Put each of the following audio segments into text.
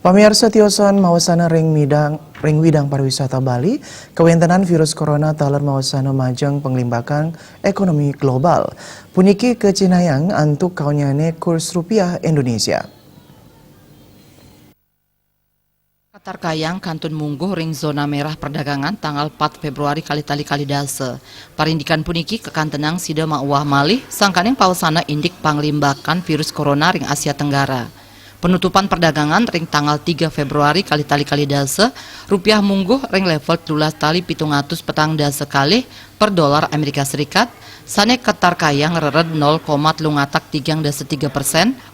Pamirsa tiosan mawasana ring widang pariwisata Bali, kewentenan virus corona taler mawasana majang penglimbakan ekonomi global. Puniki ke Cinayang antuk kaunyane kurs rupiah Indonesia. Qatar Kayang kantun mungguh ring zona merah perdagangan tanggal 4 Februari kali dase. Parindikan puniki kekantenang sida mauah malih sangkaneng pausana indik panglimbakan virus corona ring Asia Tenggara. Penutupan perdagangan ring tanggal 3 Februari kali dase, rupiah mungguh ring level 12,700 petang dase kali per dolar Amerika Serikat, sane Qatar Kayang rered 0,3%,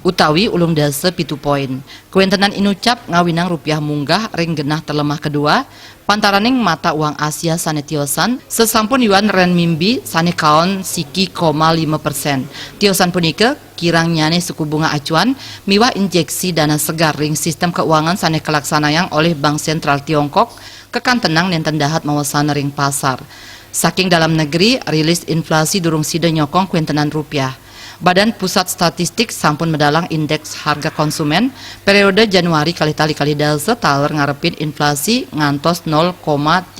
utawi ulung dase 7 poin. Kewentenan inucap ngawinang rupiah munggah ring genah terlemah kedua, pantaraning mata uang Asia sane tiosan, sesampun yuan renminbi sane kaon siki 5%. Tiosan punike kirang nyane suku bunga acuan miwah injeksi dana segar ring sistem keuangan sane kelaksanayang oleh Bank Sentral Tiongkok kekantenang nenten dahat mawasana ring pasar. Saking dalam negeri, rilis inflasi durung sida nyokong kuentenan rupiah. Badan Pusat Statistik sampun medalang indeks harga konsumen periode Januari kali dase taler ngarepin inflasi ngantos 0,3%.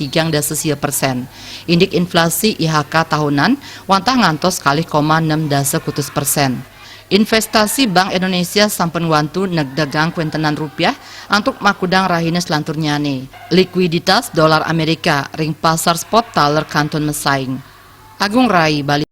Indik inflasi IHK tahunan wantah ngantos kali 0,6%. Investasi Bank Indonesia sampun wantu negdagang kuentenan rupiah untuk makudang rahines lantur nyane. Likuiditas dolar Amerika ring pasar spot taler kantun mesaing. Agung Rai, Bali.